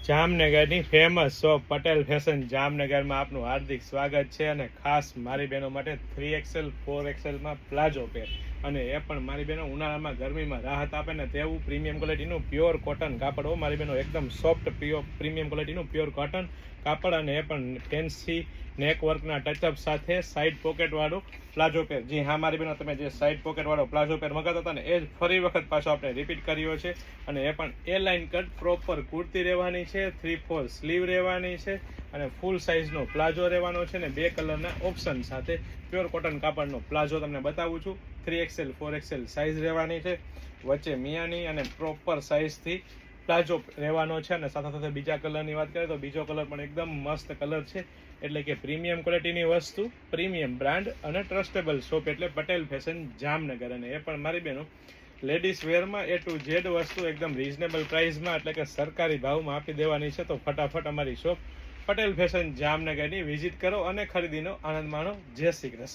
જામનગરની famous shop Patel fashion જામનગરમાં આપનું હાર્દિક સ્વાગત છે અને ખાસ મારી બહેનો માટે 3XL 4XL માં પ્લાઝો પેર અને એ પણ મારી બહેનો ઉનાળામાં ગરમીમાં રાહત આપે ને તેવું પ્રીમિયમ ક્વોલિટીનું પ્યોર કોટન કાપડ હો મારી બહેનો એકદમ સોફ્ટ પ્રીમિયમ ક્વોલિટીનું પ્યોર કોટન કાપડ અને એ પણ ફેન્સી નેક વર્કના ટચઅપ સાથે સાઈડ પોકેટવાળું પ્લાઝો પેર. જી હા મારી બહેનો, તમે જે સાઈડ પોકેટવાળો પ્લાઝો પેર મગાતા હતા ને એ જ ફરી વખત પાછો આપણે રિપીટ કર્યો છે અને એ પણ એ લાઇન કટ પ્રોપર કુર્તી રહેવાની છે, 3/4 સ્લીવ રહેવાની છે અને ફૂલ સાઇઝનો પ્લાઝો રહેવાનો છે ને 2 કલરના ઓપ્શન સાથે પ્યોર કોટન કાપડનો પ્લાઝો તમને બતાવું છું. 3XL 4XL સાઇઝ રહેવાની છે, વચ્ચે મિયાની અને પ્રોપર સાઇઝથી પ્લાઝો રહેવાનો છે અને સાથે સાથે બીજા કલરની વાત કરીએ તો બીજો કલર પણ એકદમ મસ્ત કલર છે. એટલે કે પ્રીમિયમ ક્વોલિટીની વસ્તુ, પ્રીમિયમ બ્રાન્ડ અને ટ્રસ્ટેબલ શોપ એટલે પટેલ ફેશન જામનગર. અને એ પણ મારી બહેનો લેડીઝ વેરમાં A to Z વસ્તુ એકદમ રીઝનેબલ પ્રાઇસમાં એટલે કે સરકારી ભાવમાં આપી દેવાની છે. તો ફટાફટ અમારી શોપ પટેલ ફેશન જામનગરની વિઝિટ કરો અને ખરીદીનો આનંદ માણો. જય શ્રી કૃષ્ણ.